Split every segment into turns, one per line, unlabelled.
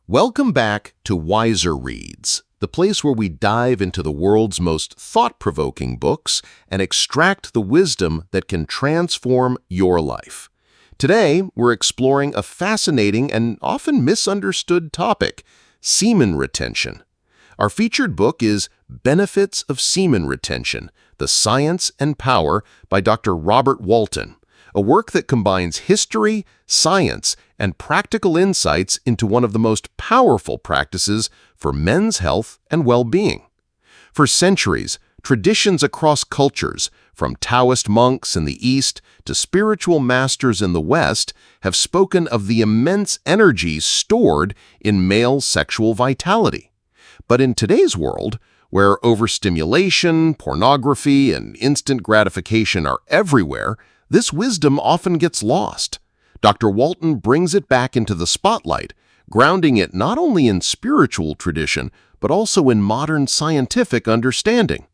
Welcome back to WiserReads, the place where we dive into the world's most thought-provoking books and extract the wisdom that can transform your life. Today, we're exploring a fascinating and often misunderstood topic, semen retention. Our featured book is Benefits of Semen Retention, The Science and Power by Dr. Robert Walton, a work that combines history, science, and practical insights into one of the most powerful practices for men's health and well-being. For centuries, traditions across cultures, from Taoist monks in the East to spiritual masters in the West, have spoken of the immense energy stored in male sexual vitality. But in today's world, where overstimulation, pornography, and instant gratification are everywhere, this wisdom often gets lost. Dr. Walton brings it back into the spotlight, grounding it not only in spiritual tradition, but also in modern scientific understanding.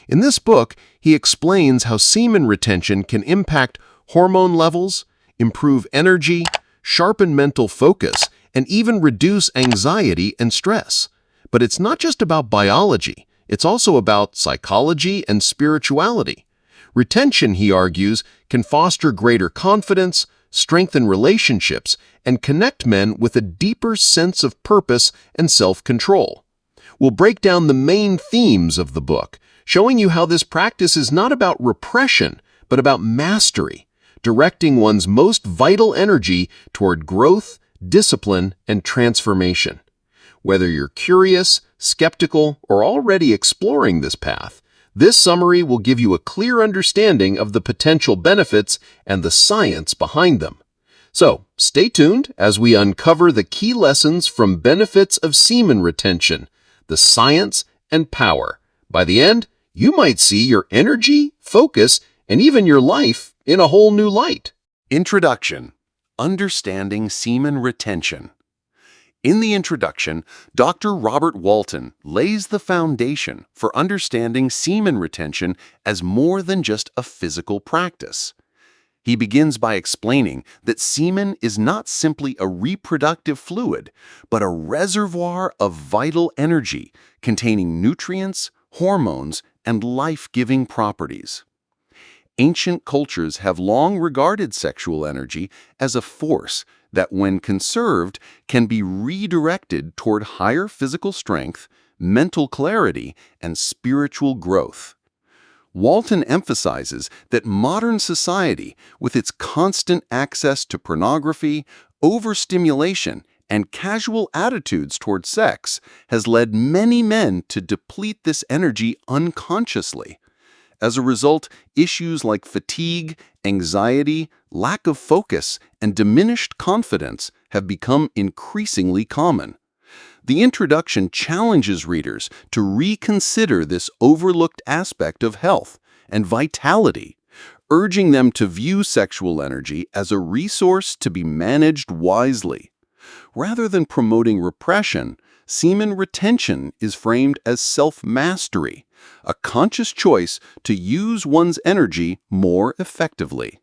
In this book, he explains how semen retention can impact hormone levels, improve energy, sharpen mental focus, and even reduce anxiety and stress. But it's not just about biology, it's also about psychology and spirituality. Retention, he argues, can foster greater confidence, strengthen relationships, and connect men with a deeper sense of purpose and self-control. We'll break down the main themes of the book, showing you how this practice is not about repression, but about mastery, directing one's most vital energy toward growth, discipline, and transformation. Whether you're curious, skeptical, or already exploring this path, this summary will give you a clear understanding of the potential benefits and the science behind them. So, stay tuned as we uncover the key lessons from Benefits of Semen Retention, the Science and Power. By the end, you might see your energy, focus, and even your life in a whole new light. Introduction: Understanding Semen Retention. In the introduction, Dr. Robert Walton lays the foundation for understanding semen retention as more than just a physical practice. He begins by explaining that semen is not simply a reproductive fluid, but a reservoir of vital energy containing nutrients, hormones, and life-giving properties. Ancient cultures have long regarded sexual energy as a force that, when conserved, can be redirected toward higher physical strength, mental clarity, and spiritual growth. Walton emphasizes that modern society, with its constant access to pornography, overstimulation, and casual attitudes toward sex, has led many men to deplete this energy unconsciously. As a result, issues like fatigue, anxiety, lack of focus, and diminished confidence have become increasingly common. The introduction challenges readers to reconsider this overlooked aspect of health and vitality, urging them to view sexual energy as a resource to be managed wisely. Rather than promoting repression, semen retention is framed as self-mastery, a conscious choice to use one's energy more effectively.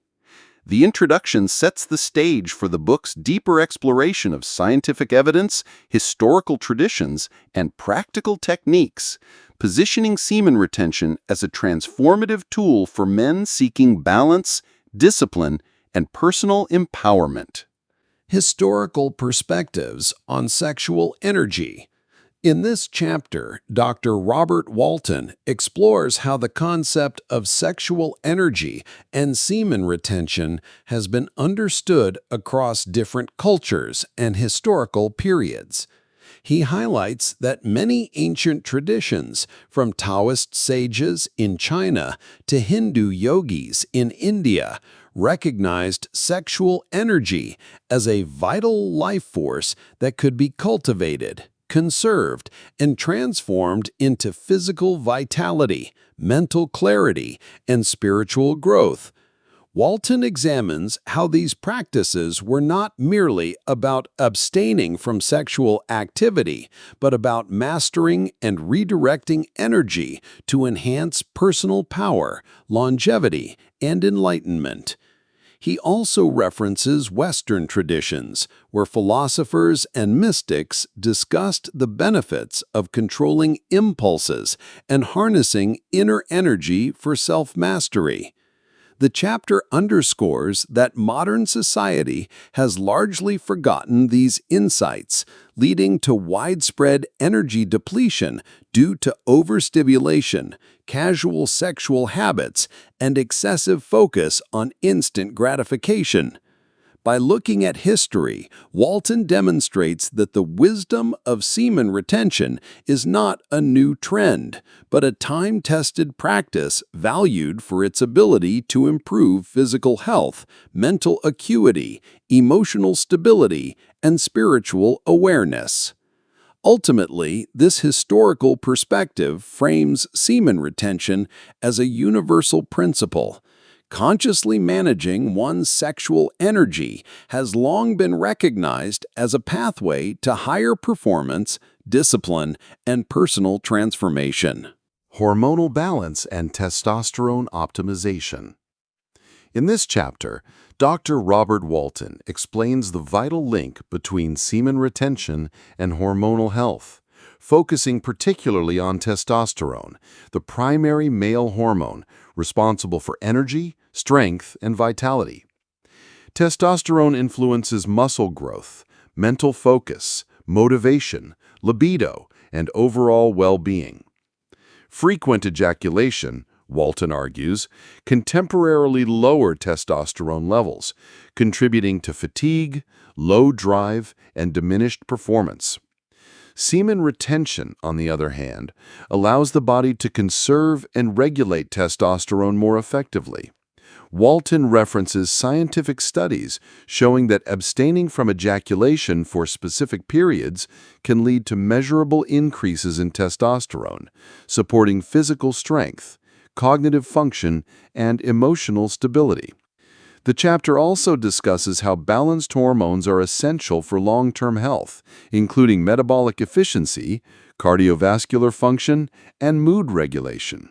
The introduction sets the stage for the book's deeper exploration of scientific evidence, historical traditions, and practical techniques, positioning semen retention as a transformative tool for men seeking balance, discipline, and personal empowerment. Historical perspectives on sexual energy. In this chapter, Dr. Robert Walton explores how the concept of sexual energy and semen retention has been understood across different cultures and historical periods. He highlights that many ancient traditions, from Taoist sages in China to Hindu yogis in India, recognized sexual energy as a vital life force that could be cultivated, conserved, and transformed into physical vitality, mental clarity, and spiritual growth. Walton examines how these practices were not merely about abstaining from sexual activity, but about mastering and redirecting energy to enhance personal power, longevity, and enlightenment.
He also references Western traditions, where philosophers and mystics discussed the benefits of controlling impulses and harnessing inner energy for self-mastery. The chapter underscores that modern society has largely forgotten these insights, leading to widespread energy depletion due to overstimulation, casual sexual habits, and excessive focus on instant gratification. By looking at history, Walton demonstrates that the wisdom of semen retention is not a new trend, but a time-tested practice valued for its ability to improve physical health, mental acuity, emotional stability, and spiritual awareness. Ultimately, this historical perspective frames semen retention as a universal principle. Consciously managing one's sexual energy has long been recognized as a pathway to higher performance, discipline, and personal transformation.
Hormonal balance and testosterone optimization. In this chapter, Dr. Robert Walton explains the vital link between semen retention and hormonal health, focusing particularly on testosterone, the primary male hormone responsible for energy, strength, and vitality. Testosterone influences muscle growth, mental focus, motivation, libido, and overall well-being. Frequent ejaculation, Walton argues, can temporarily lower testosterone levels, contributing to fatigue, low drive, and diminished performance. Semen retention, on the other hand, allows the body to conserve and regulate testosterone more effectively. Walton references scientific studies showing that abstaining from ejaculation for specific periods can lead to measurable increases in testosterone, supporting physical strength, cognitive function, and emotional stability. The chapter also discusses how balanced hormones are essential for long-term health, including metabolic efficiency, cardiovascular function, and mood regulation.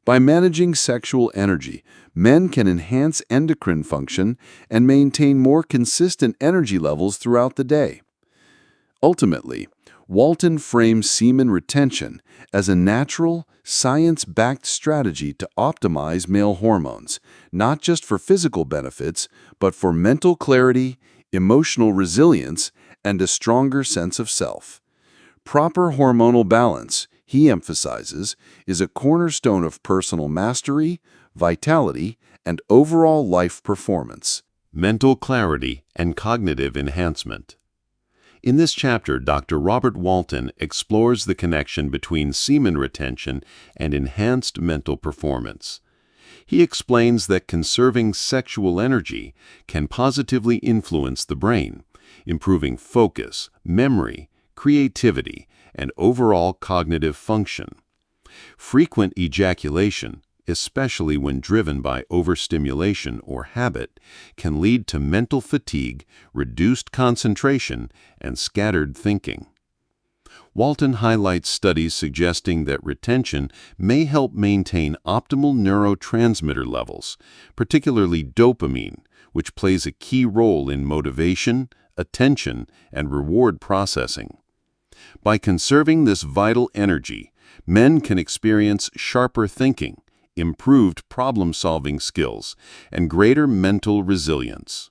By managing sexual energy, men can enhance endocrine function and maintain more consistent energy levels throughout the day. Ultimately, Walton frames semen retention as a natural, science-backed strategy to optimize male hormones, not just for physical benefits, but for mental clarity, emotional resilience, and a stronger sense of self. Proper hormonal balance, he emphasizes, is a cornerstone of personal mastery, vitality, and overall life performance. Mental clarity and cognitive enhancement. In this chapter, Dr. Robert Walton explores the connection between semen retention and enhanced mental performance. He explains that conserving sexual energy can positively influence the brain, improving focus, memory, creativity, and overall cognitive function. Frequent ejaculation, especially when driven by overstimulation or habit, can lead to mental fatigue, reduced concentration, and scattered thinking. Walton highlights studies suggesting that retention may help maintain optimal neurotransmitter levels, particularly dopamine, which plays a key role in motivation, attention, and reward processing. By conserving this vital energy, men can experience sharper thinking, improved problem-solving skills, and greater mental resilience.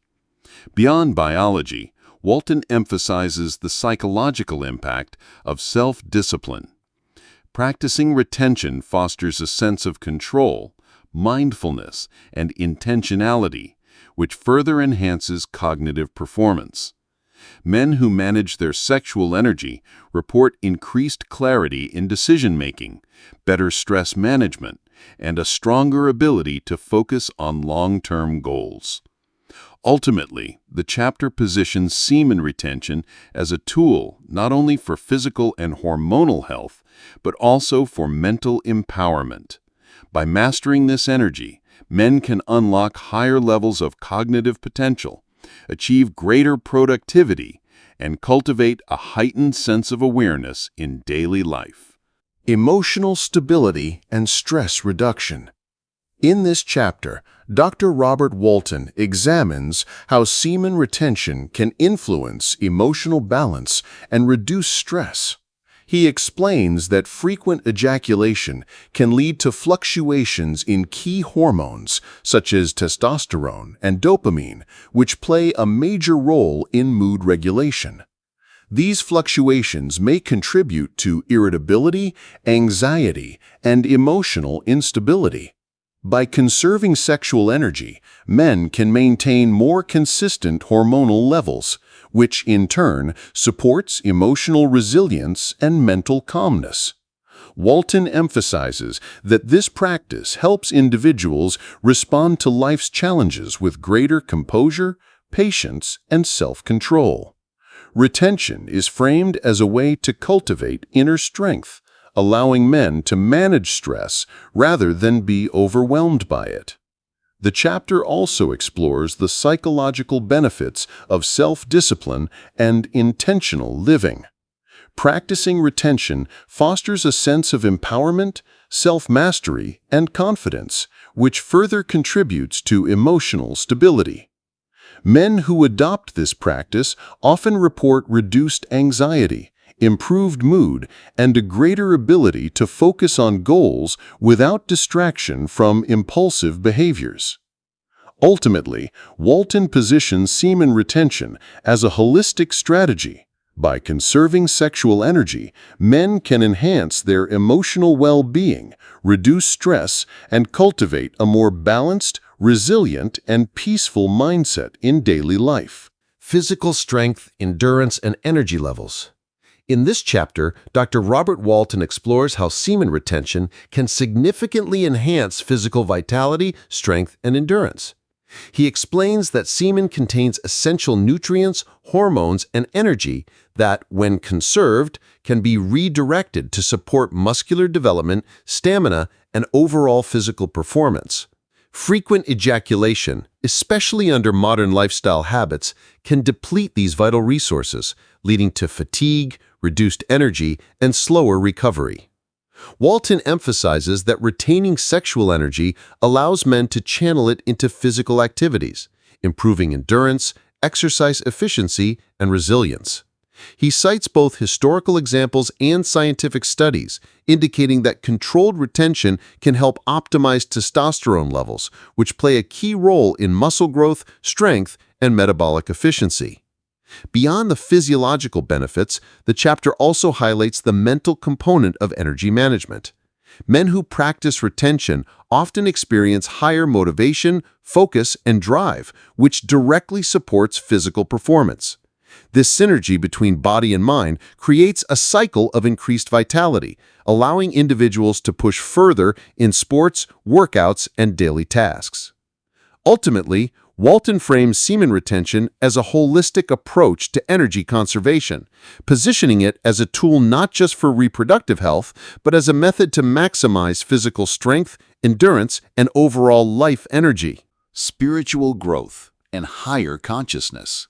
Beyond biology, Walton emphasizes the psychological impact of self-discipline. Practicing retention fosters a sense of control, mindfulness, and intentionality, which further enhances cognitive performance. Men who manage their sexual energy report increased clarity in decision-making, better stress management, and a stronger ability to focus on long-term goals. Ultimately, the chapter positions semen retention as a tool not only for physical and hormonal health, but also for mental empowerment. By mastering this energy, men can unlock higher levels of cognitive potential, achieve greater productivity, and cultivate a heightened sense of awareness in daily life. Emotional stability and stress reduction. In this chapter, Dr. Robert Walton examines how semen retention can influence emotional balance and reduce stress. He explains that frequent ejaculation can lead to fluctuations in key hormones such as testosterone and dopamine, which play a major role in mood regulation. These fluctuations may contribute to irritability, anxiety, and emotional instability. By conserving sexual energy, men can maintain more consistent hormonal levels, which in turn supports emotional resilience and mental calmness. Walton emphasizes that this practice helps individuals respond to life's challenges with greater composure, patience, and self-control. Retention is framed as a way to cultivate inner strength, allowing men to manage stress rather than be overwhelmed by it. The chapter also explores the psychological benefits of self-discipline and intentional living. Practicing retention fosters a sense of empowerment, self-mastery, and confidence, which further contributes to emotional stability. Men who adopt this practice often report reduced anxiety, improved mood, and a greater ability to focus on goals without distraction from impulsive behaviors. Ultimately, Walton positions semen retention as a holistic strategy. By conserving sexual energy, men can enhance their emotional well-being, reduce stress, and cultivate a more balanced, resilient, and peaceful mindset in daily life.
Physical strength, endurance, and energy levels. In this chapter, Dr. Robert Walton explores how semen retention can significantly enhance physical vitality, strength, and endurance. He explains that semen contains essential nutrients, hormones, and energy that, when conserved, can be redirected to support muscular development, stamina, and overall physical performance. Frequent ejaculation, especially under modern lifestyle habits, can deplete these vital resources, leading to fatigue, reduced energy, and slower recovery. Walton emphasizes that retaining sexual energy allows men to channel it into physical activities, improving endurance, exercise efficiency, and resilience. He cites both historical examples and scientific studies, indicating that controlled retention can help optimize testosterone levels, which play a key role in muscle growth, strength, and metabolic efficiency. Beyond the physiological benefits, the chapter also highlights the mental component of energy management. Men who practice retention often experience higher motivation, focus, and drive, which directly supports physical performance. This synergy between body and mind creates a cycle of increased vitality, allowing individuals to push further in sports, workouts, and daily tasks. Ultimately, Walton frames semen retention as a holistic approach to energy conservation, positioning it as a tool not just for reproductive health, but as a method to maximize physical strength, endurance, and overall life energy.
Spiritual growth and higher consciousness.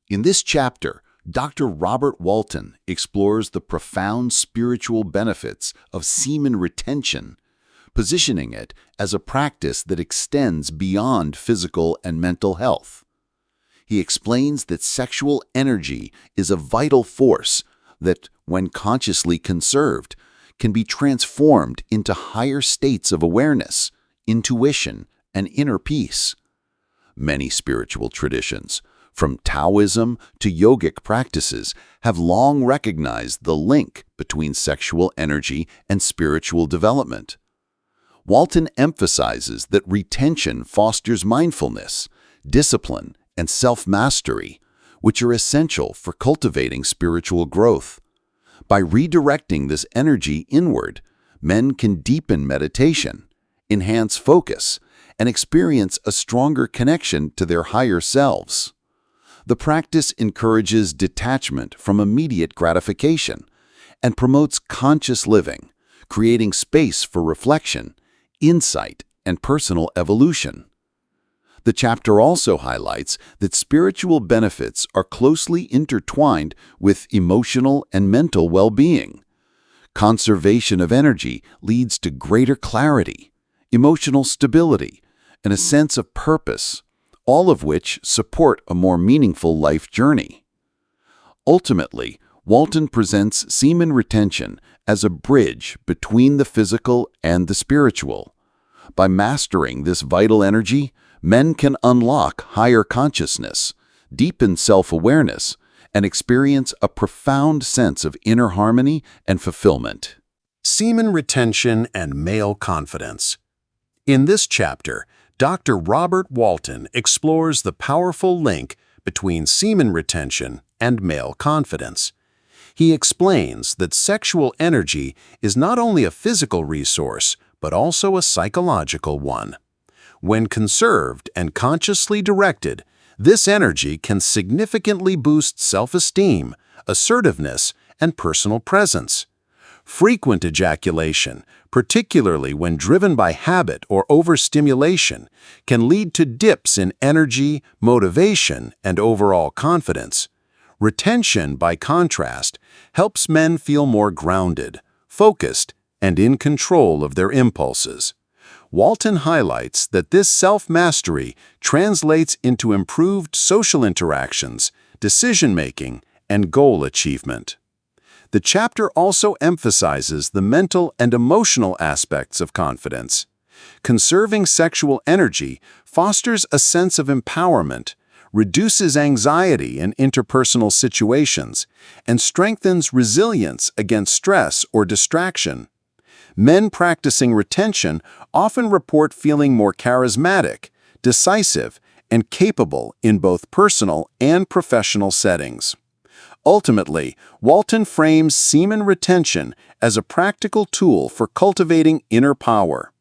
In this chapter, Dr. Robert Walton explores the profound spiritual benefits of semen retention, positioning it as a practice that extends beyond physical and mental health. He explains that sexual energy is a vital force that, when consciously conserved, can be transformed into higher states of awareness, intuition, and inner peace. Many spiritual traditions, from Taoism to yogic practices, have long recognized the link between sexual energy and spiritual development. Walton emphasizes that retention fosters mindfulness, discipline, and self-mastery, which are essential for cultivating spiritual growth. By redirecting this energy inward, men can deepen meditation, enhance focus, and experience a stronger connection to their higher selves. The practice encourages detachment from immediate gratification and promotes conscious living, creating space for reflection, insight, and personal evolution. The chapter also highlights that spiritual benefits are closely intertwined with emotional and mental well-being. Conservation of energy leads to greater clarity, emotional stability, and a sense of purpose, all of which support a more meaningful life journey. Ultimately, Walton presents semen retention as a bridge between the physical and the spiritual. By mastering this vital energy, men can unlock higher consciousness, deepen self-awareness, and experience a profound sense of inner harmony and fulfillment.
Semen retention and male confidence. In this chapter, Dr. Robert Walton explores the powerful link between semen retention and male confidence. He explains that sexual energy is not only a physical resource, but also a psychological one. When conserved and consciously directed, this energy can significantly boost self-esteem, assertiveness, and personal presence. Frequent ejaculation, particularly when driven by habit or overstimulation, can lead to dips in energy, motivation, and overall confidence. Retention, by contrast, helps men feel more grounded, focused, and in control of their impulses. Walton highlights that this self-mastery translates into improved social interactions, decision-making, and goal achievement. The chapter also emphasizes the mental and emotional aspects of confidence. Conserving sexual energy fosters a sense of empowerment, reduces anxiety in interpersonal situations, and strengthens resilience against stress or distraction. Men practicing retention often report feeling more charismatic, decisive, and capable in both personal and professional settings. Ultimately, Walton frames semen retention as a practical tool for cultivating inner power.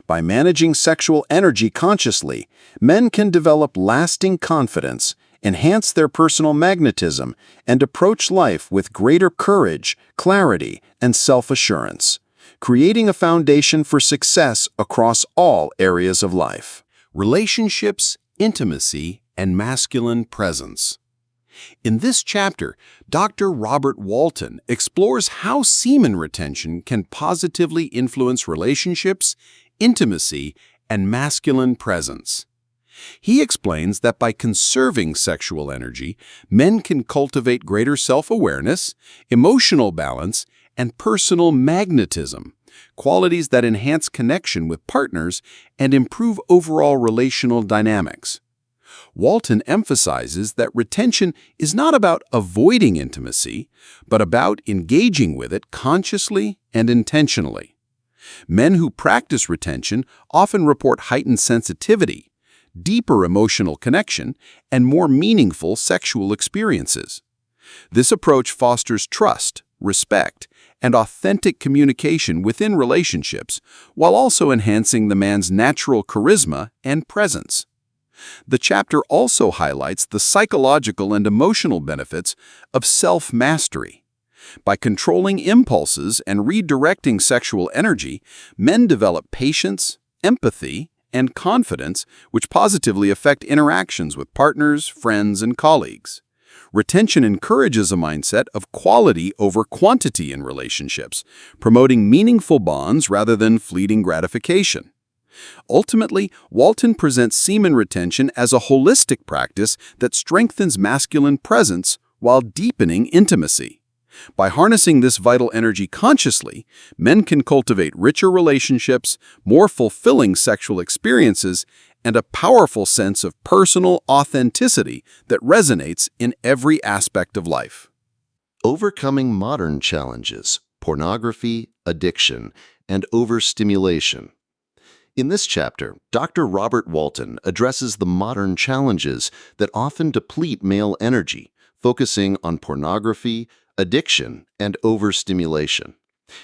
By managing sexual energy consciously, men can develop lasting confidence, enhance their personal magnetism, and approach life with greater courage, clarity, and self-assurance, creating a foundation for success across all areas of life. Relationships, intimacy, and masculine presence. In this chapter, Dr. Robert Walton explores how semen retention can positively influence relationships, intimacy, and masculine presence. He explains that by conserving sexual energy, men can cultivate greater self-awareness, emotional balance, and personal magnetism, qualities that enhance connection with partners and improve overall relational dynamics. Walton emphasizes that retention is not about avoiding intimacy, but about engaging with it consciously and intentionally. Men who practice retention often report heightened sensitivity, deeper emotional connection, and more meaningful sexual experiences. This approach fosters trust, respect, and authentic communication within relationships, while also enhancing the man's natural charisma and presence. The chapter also highlights the psychological and emotional benefits of self-mastery. By controlling impulses and redirecting sexual energy, men develop patience, empathy, and confidence, which positively affect interactions with partners, friends, and colleagues. Retention encourages a mindset of quality over quantity in relationships, promoting meaningful bonds rather than fleeting gratification. Ultimately, Walton presents semen retention as a holistic practice that strengthens masculine presence while deepening intimacy. By harnessing this vital energy consciously, men can cultivate richer relationships, more fulfilling sexual experiences, and a powerful sense of personal authenticity that resonates in every aspect of life.
Overcoming modern challenges, pornography, addiction, and overstimulation. In this chapter, Dr. Robert Walton addresses the modern challenges that often deplete male energy, focusing on pornography, addiction, and overstimulation.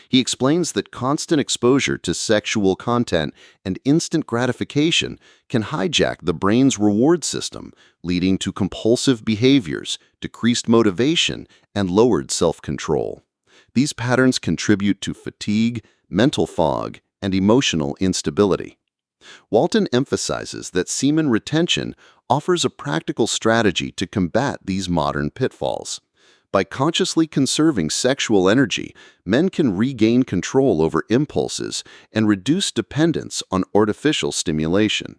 He explains that constant exposure to sexual content and instant gratification can hijack the brain's reward system, leading to compulsive behaviors, decreased motivation, and lowered self-control. These patterns contribute to fatigue, mental fog, and emotional instability. Walton emphasizes that semen retention offers a practical strategy to combat these modern pitfalls.
By consciously conserving sexual energy, men can regain control over impulses and reduce dependence on artificial stimulation.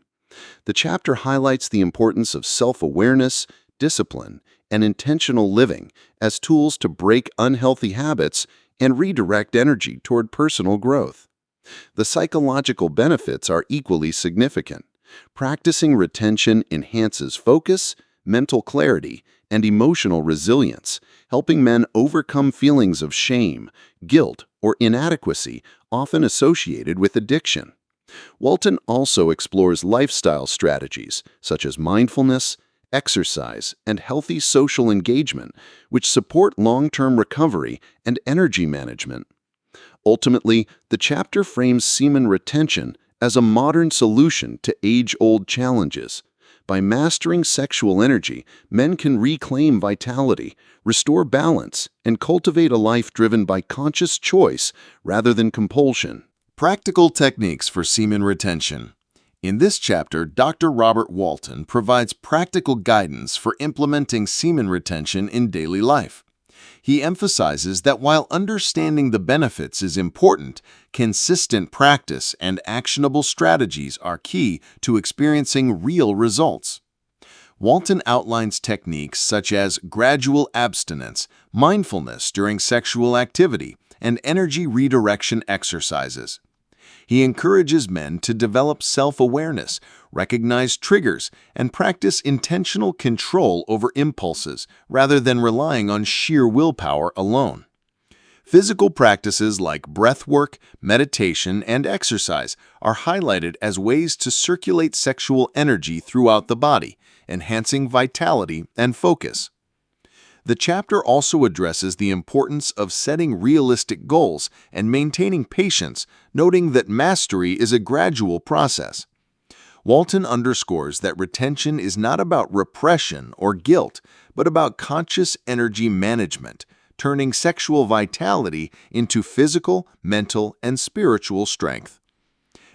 The chapter highlights the importance of self-awareness, discipline, and intentional living as tools to break unhealthy habits and redirect energy toward personal growth. The psychological benefits are equally significant. Practicing retention enhances focus, mental clarity, and emotional resilience, helping men overcome feelings of shame, guilt, or inadequacy often associated with addiction. Walton also explores lifestyle strategies such as mindfulness, exercise, and healthy social engagement, which support long-term recovery and energy management. Ultimately, the chapter frames semen retention as a modern solution to age-old challenges. By mastering sexual energy, men can reclaim vitality, restore balance, and cultivate a life driven by conscious choice rather than compulsion.
Practical techniques for semen retention. In this chapter, Dr. Robert Walton provides practical guidance for implementing semen retention in daily life. He emphasizes that while understanding the benefits is important, consistent practice and actionable strategies are key to experiencing real results. Walton outlines techniques such as gradual abstinence, mindfulness during sexual activity, and energy redirection exercises. He encourages men to develop self-awareness, recognize triggers, and practice intentional control over impulses rather than relying on sheer willpower alone. Physical practices like breathwork, meditation, and exercise are highlighted as ways to circulate sexual energy throughout the body, enhancing vitality and focus. The chapter also addresses the importance of setting realistic goals and maintaining patience, noting that mastery is a gradual process. Walton underscores that retention is not about repression or guilt, but about conscious energy management, turning sexual vitality into physical, mental, and spiritual strength.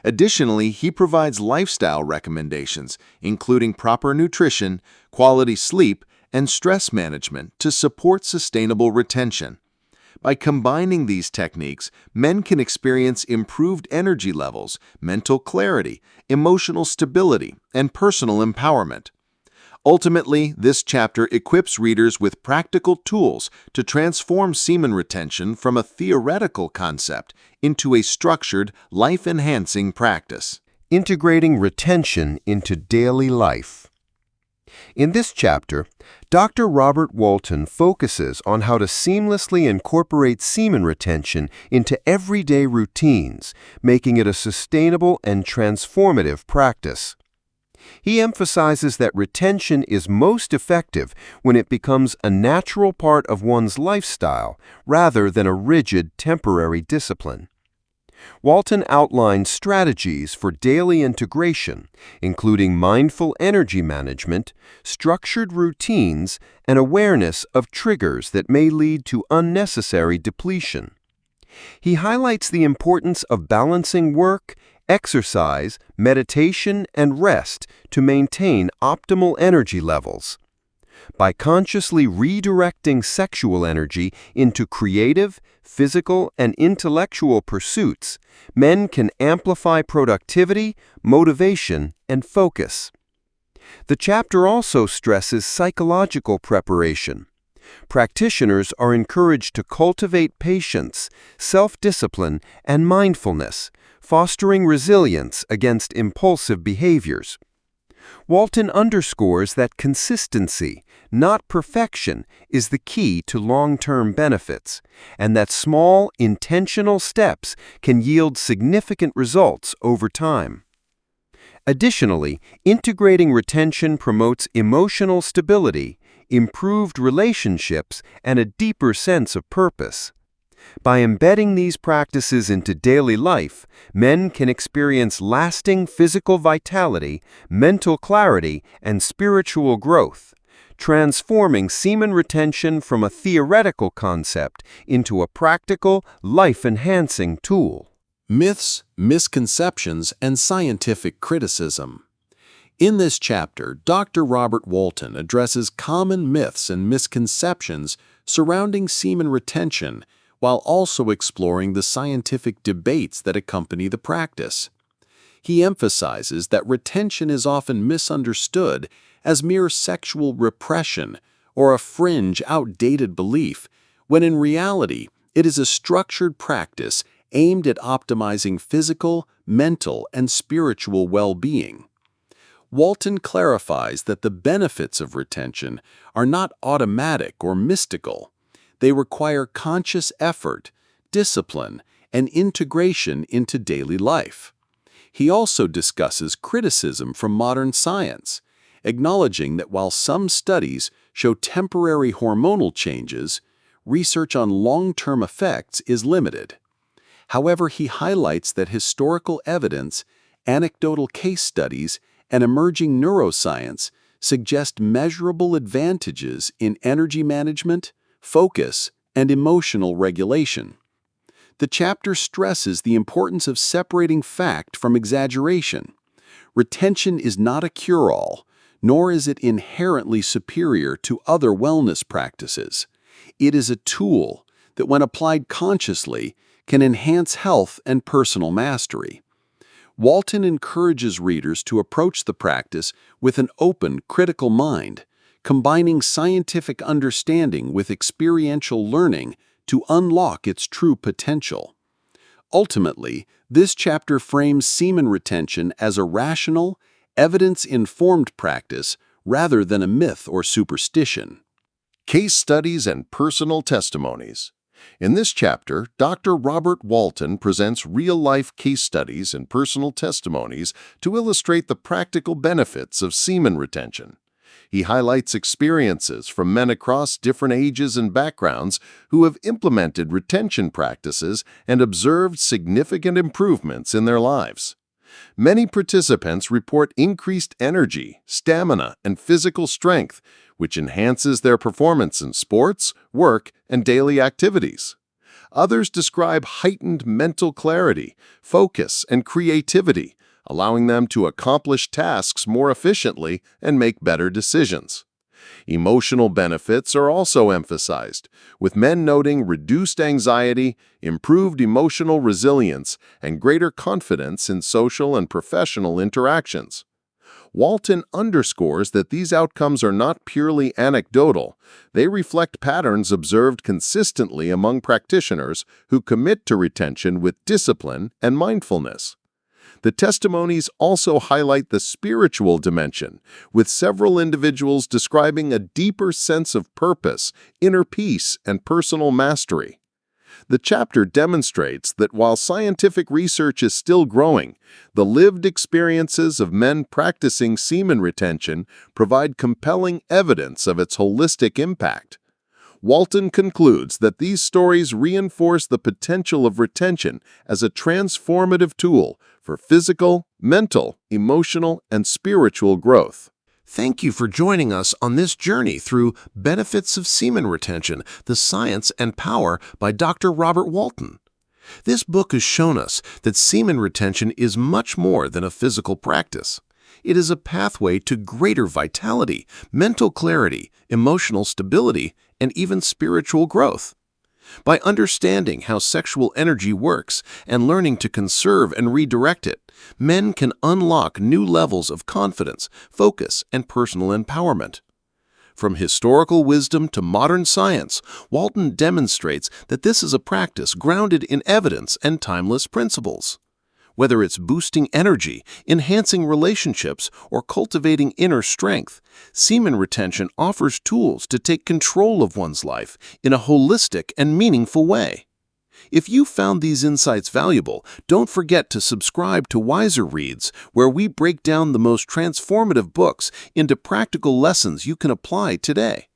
Additionally, he provides lifestyle recommendations, including proper nutrition, quality sleep, and stress management to support sustainable retention. By combining these techniques, men can experience improved energy levels, mental clarity, emotional stability, and personal empowerment. Ultimately, this chapter equips readers with practical tools to transform semen retention from a theoretical concept into a structured, life-enhancing practice.
Integrating retention into daily life. In this chapter, Dr. Robert Walton focuses on how to seamlessly incorporate semen retention into everyday routines, making it a sustainable and transformative practice. He emphasizes that retention is most effective when it becomes a natural part of one's lifestyle rather than a rigid, temporary discipline. Walton outlines strategies for daily integration, including mindful energy management, structured routines, and awareness of triggers that may lead to unnecessary depletion. He highlights the importance of balancing work, exercise, meditation, and rest to maintain optimal energy levels. By consciously redirecting sexual energy into creative, physical, and intellectual pursuits, men can amplify productivity, motivation, and focus. The chapter also stresses psychological preparation. Practitioners are encouraged to cultivate patience, self-discipline, and mindfulness, fostering resilience against impulsive behaviors. Walton underscores that consistency, not perfection, is the key to long-term benefits, and that small, intentional steps can yield significant results over time. Additionally, integrating retention promotes emotional stability, improved relationships, and a deeper sense of purpose. By embedding these practices into daily life, men can experience lasting physical vitality, mental clarity, and spiritual growth, transforming semen retention from a theoretical concept into a practical, life-enhancing tool.
Myths, misconceptions, and scientific criticism. In this chapter, Dr. Robert Walton addresses common myths and misconceptions surrounding semen retention, while also exploring the scientific debates that accompany the practice. He emphasizes that retention is often misunderstood as mere sexual repression or a fringe, outdated belief, when in reality it is a structured practice aimed at optimizing physical, mental, and spiritual well-being. Walton clarifies that the benefits of retention are not automatic or mystical. They require conscious effort, discipline, and integration into daily life. He also discusses criticism from modern science, acknowledging that while some studies show temporary hormonal changes, research on long-term effects is limited. However, he highlights that historical evidence, anecdotal case studies, and emerging neuroscience suggest measurable advantages in energy management, focus, and emotional regulation. The chapter stresses the importance of separating fact from exaggeration. Retention is not a cure-all, nor is it inherently superior to other wellness practices. It is a tool that, when applied consciously, can enhance health and personal mastery. Walton encourages readers to approach the practice with an open, critical mind, combining scientific understanding with experiential learning to unlock its true potential. Ultimately, this chapter frames semen retention as a rational, evidence-informed practice rather than a myth or superstition.
Case studies and personal testimonies. In this chapter, Dr. Robert Walton presents real-life case studies and personal testimonies to illustrate the practical benefits of semen retention. He highlights experiences from men across different ages and backgrounds who have implemented retention practices and observed significant improvements in their lives. Many participants report increased energy, stamina, and physical strength, which enhances their performance in sports, work, and daily activities. Others describe heightened mental clarity, focus, and creativity, allowing them to accomplish tasks more efficiently and make better decisions. Emotional benefits are also emphasized, with men noting reduced anxiety, improved emotional resilience, and greater confidence in social and professional interactions. Walton underscores that these outcomes are not purely anecdotal. They reflect patterns observed consistently among practitioners who commit to retention with discipline and mindfulness. The testimonies also highlight the spiritual dimension, with several individuals describing a deeper sense of purpose, inner peace, and personal mastery. The chapter demonstrates that while scientific research is still growing, the lived experiences of men practicing semen retention provide compelling evidence of its holistic impact. Walton concludes that these stories reinforce the potential of retention as a transformative tool for physical, mental, emotional, and spiritual growth.
Thank you for joining us on this journey through Benefits of Semen Retention, The Science and Power by Dr. Robert Walton. This book has shown us that semen retention is much more than a physical practice. It is a pathway to greater vitality, mental clarity, emotional stability, and even spiritual growth. By understanding how sexual energy works and learning to conserve and redirect it, men can unlock new levels of confidence, focus, and personal empowerment. From historical wisdom to modern science, Walton demonstrates that this is a practice grounded in evidence and timeless principles. Whether it's boosting energy, enhancing relationships, or cultivating inner strength, semen retention offers tools to take control of one's life in a holistic and meaningful way. If you found these insights valuable, don't forget to subscribe to WiserReads, where we break down the most transformative books into practical lessons you can apply today.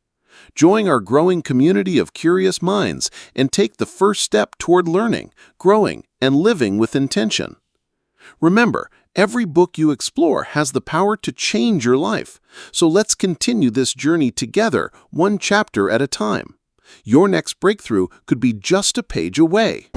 Join our growing community of curious minds and take the first step toward learning, growing, and living with intention. Remember, every book you explore has the power to change your life, so let's continue this journey together, one chapter at a time. Your next breakthrough could be just a page away.